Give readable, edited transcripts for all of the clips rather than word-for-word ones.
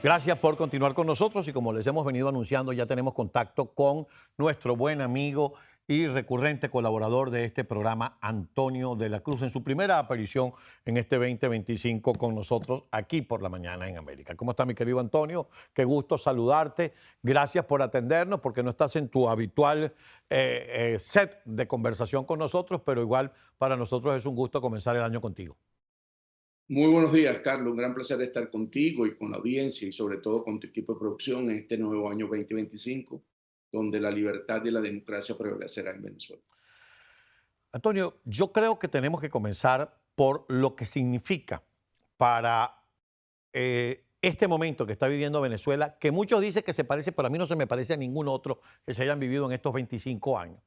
Gracias por continuar con nosotros y como les hemos venido anunciando, ya tenemos contacto con nuestro buen amigo y recurrente colaborador de este programa, Antonio de la Cruz, en su primera aparición en este 2025 con nosotros aquí por la mañana en América. ¿Cómo está mi querido Antonio? Qué gusto saludarte. Gracias por atendernos porque no estás en tu habitual set de conversación con nosotros, pero igual para nosotros es un gusto comenzar el año contigo. Muy buenos días, Carlos. Un gran placer estar contigo y con la audiencia y sobre todo con tu equipo de producción en este nuevo año 2025, donde la libertad y la democracia prevalecerá en Venezuela. Antonio, yo creo que tenemos que comenzar por lo que significa para este momento que está viviendo Venezuela, que muchos dicen que se parece, pero a mí no se me parece a ningún otro que se hayan vivido en estos 25 años.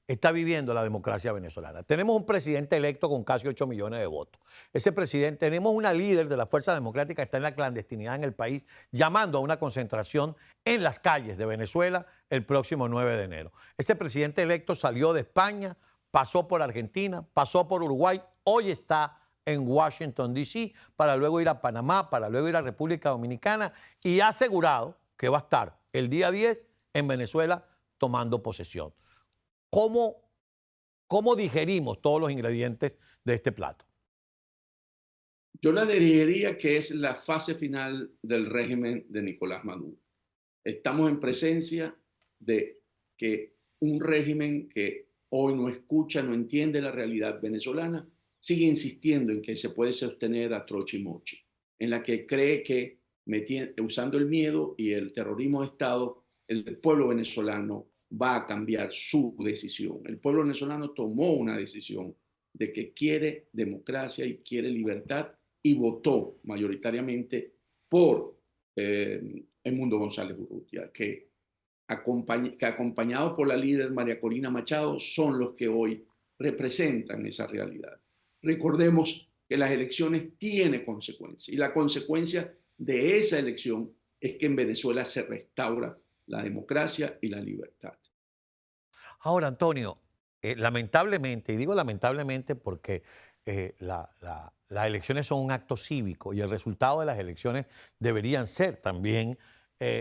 Está viviendo la democracia venezolana. Tenemos un presidente electo con casi 8 millones de votos. Ese presidente, tenemos una líder de la Fuerza Democrática que está en la clandestinidad en el país, llamando a una concentración en las calles de Venezuela el próximo 9 de enero. Ese presidente electo salió de España, pasó por Argentina, pasó por Uruguay, hoy está en Washington, D.C., para luego ir a Panamá, para luego ir a República Dominicana y ha asegurado que va a estar el día 10 en Venezuela tomando posesión. ¿Cómo digerimos todos los ingredientes de este plato? Yo la diría que es la fase final del régimen de Nicolás Maduro. Estamos en presencia de que un régimen que hoy no escucha, no entiende la realidad venezolana, sigue insistiendo en que se puede sostener a troche y moche, en la que cree que usando el miedo y el terrorismo de Estado, el pueblo venezolano va a cambiar su decisión. El pueblo venezolano tomó una decisión de que quiere democracia y quiere libertad y votó mayoritariamente por Edmundo González Urrutia, que acompañado por la líder María Corina Machado son los que hoy representan esa realidad. Recordemos que las elecciones tienen consecuencias y la consecuencia de esa elección es que en Venezuela se restaura la democracia y la libertad. Ahora, Antonio, lamentablemente, y digo lamentablemente porque las elecciones son un acto cívico y el resultado de las elecciones deberían ser también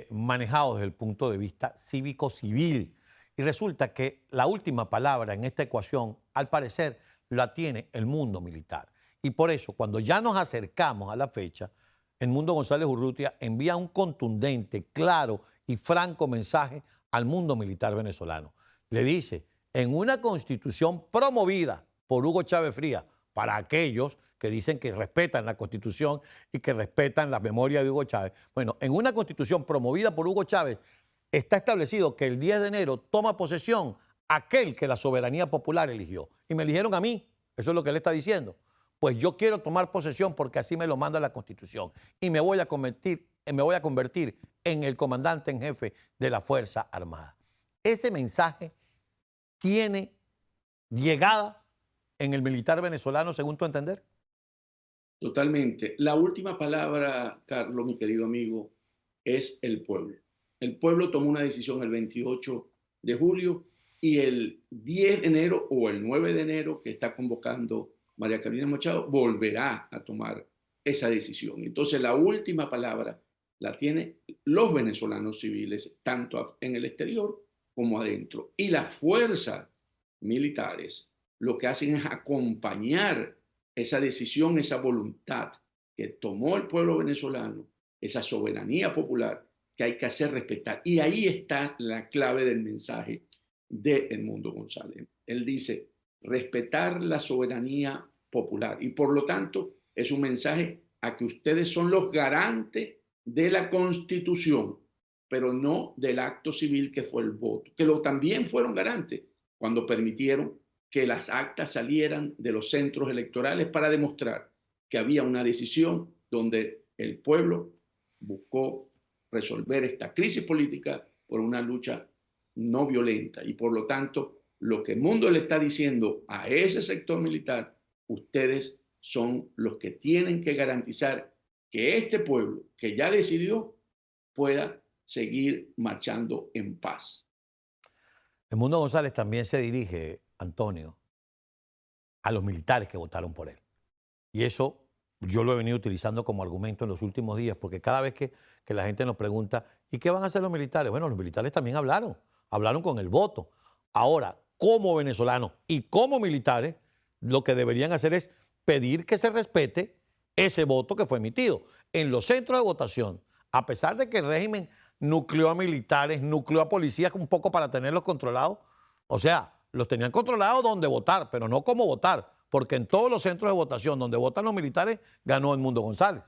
manejados desde el punto de vista cívico-civil. Y resulta que la última palabra en esta ecuación, al parecer, la tiene el mundo militar. Y por eso, cuando ya nos acercamos a la fecha, Edmundo González Urrutia envía un contundente, claro y franco mensaje al mundo militar venezolano. Le dice, en una constitución promovida por Hugo Chávez Frías, para aquellos que dicen que respetan la constitución y que respetan la memoria de Hugo Chávez, bueno, en una constitución promovida por Hugo Chávez está establecido que el 10 de enero toma posesión aquel que la soberanía popular eligió. Y me eligieron a mí, eso es lo que él está diciendo. Pues yo quiero tomar posesión porque así me lo manda la Constitución y me voy a convertir en el comandante en jefe de la Fuerza Armada. Ese mensaje tiene llegada en el militar venezolano, según tu entender. Totalmente. La última palabra, Carlos, mi querido amigo, es el pueblo. El pueblo tomó una decisión el 28 de julio y el 10 de enero o el 9 de enero que está convocando María Carolina Machado volverá a tomar esa decisión. Entonces la última palabra la tienen los venezolanos civiles, tanto en el exterior como adentro. Y las fuerzas militares lo que hacen es acompañar esa decisión, esa voluntad que tomó el pueblo venezolano, esa soberanía popular que hay que hacer respetar. Y ahí está la clave del mensaje de Edmundo González. Él dice, respetar la soberanía popular. Y por lo tanto, es un mensaje a que ustedes son los garantes de la Constitución, pero no del acto civil que fue el voto, que también fueron garantes cuando permitieron que las actas salieran de los centros electorales para demostrar que había una decisión donde el pueblo buscó resolver esta crisis política por una lucha no violenta. Y por lo tanto, lo que el mundo le está diciendo a ese sector militar, ustedes son los que tienen que garantizar que este pueblo que ya decidió pueda seguir marchando en paz. Edmundo González también se dirige, Antonio, a los militares que votaron por él. Y eso yo lo he venido utilizando como argumento en los últimos días, porque cada vez que la gente nos pregunta, ¿y qué van a hacer los militares? Bueno, los militares también hablaron con el voto. Ahora, como venezolanos y como militares, lo que deberían hacer es pedir que se respete ese voto que fue emitido. En los centros de votación, a pesar de que el régimen nucleó a militares, nucleó a policías un poco para tenerlos controlados, o sea, los tenían controlados donde votar, pero no cómo votar, porque en todos los centros de votación donde votan los militares, ganó Edmundo González.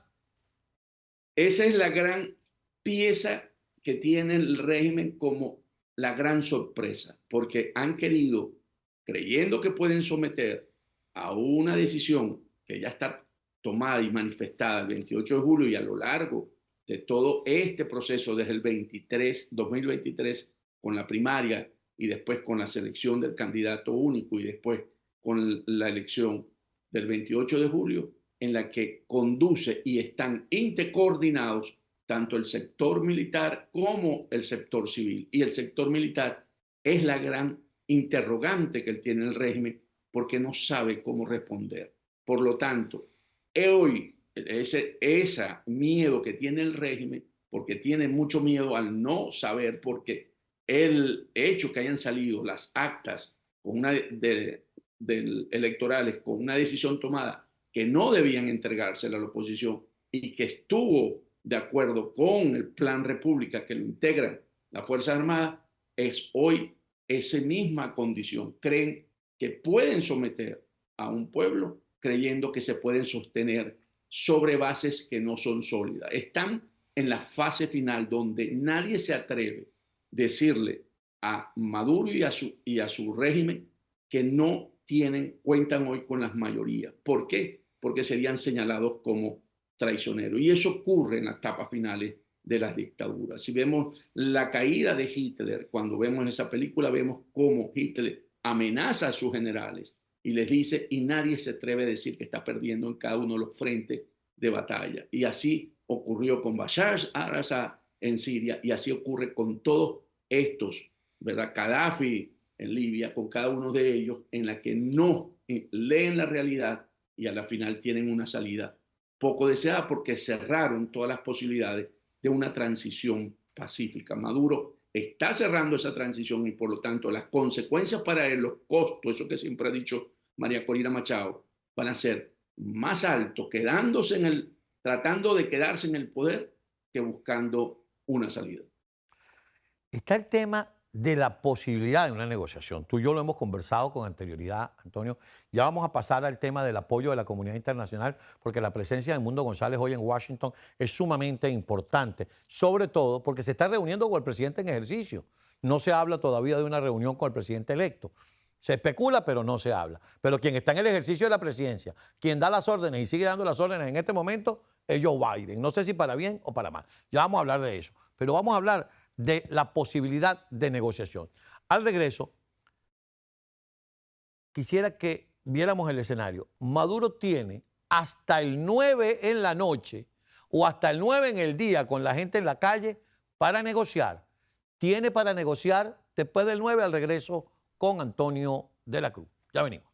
Esa es la gran pieza que tiene el régimen como la gran sorpresa, porque han querido, creyendo que pueden someter a una decisión que ya está tomada y manifestada el 28 de julio y a lo largo de todo este proceso desde el 2023 con la primaria y después con la selección del candidato único y después con la elección del 28 de julio, en la que conduce y están intercoordinados tanto el sector militar como el sector civil. Y el sector militar es la gran interrogante que tiene el régimen porque no sabe cómo responder. Por lo tanto, hoy ese miedo que tiene el régimen, porque tiene mucho miedo al no saber, porque el hecho que hayan salido las actas con una electorales con una decisión tomada que no debían entregársela a la oposición y que estuvo de acuerdo con el Plan República que lo integran las Fuerzas Armadas, es hoy esa misma condición. Creen que pueden someter a un pueblo creyendo que se pueden sostener sobre bases que no son sólidas. Están en la fase final donde nadie se atreve a decirle a Maduro y a su régimen que no cuentan hoy con las mayorías. ¿Por qué? Porque serían señalados como traicioneros. Y eso ocurre en las etapas finales de las dictaduras. Si vemos la caída de Hitler, cuando vemos esa película, vemos cómo Hitler amenaza a sus generales y les dice, y nadie se atreve a decir que está perdiendo en cada uno de los frentes de batalla. Y así ocurrió con Bashar al-Assad en Siria, y así ocurre con todos estos, ¿verdad? Gaddafi en Libia, con cada uno de ellos, en la que no leen la realidad y a la final tienen una salida poco deseada porque cerraron todas las posibilidades de una transición pacífica. Maduro está cerrando esa transición y por lo tanto las consecuencias para él, los costos, eso que siempre ha dicho María Corina Machado, van a ser más altos tratando de quedarse en el poder que buscando una salida. Está el tema de la posibilidad de una negociación. Tú y yo lo hemos conversado con anterioridad, Antonio. Ya vamos a pasar al tema del apoyo de la comunidad internacional, porque la presencia de Edmundo González hoy en Washington es sumamente importante, sobre todo porque se está reuniendo con el presidente en ejercicio. No se habla todavía de una reunión con el presidente electo. Se especula, pero no se habla. Pero quien está en el ejercicio de la presidencia, quien da las órdenes y sigue dando las órdenes en este momento, es Joe Biden. No sé si para bien o para mal. Ya vamos a hablar de eso. Pero vamos a hablar de la posibilidad de negociación. Al regreso, quisiera que viéramos el escenario. Maduro tiene hasta el 9 en la noche o hasta el 9 en el día con la gente en la calle para negociar. Tiene para negociar después del 9 al regreso con Antonio de la Cruz. Ya venimos.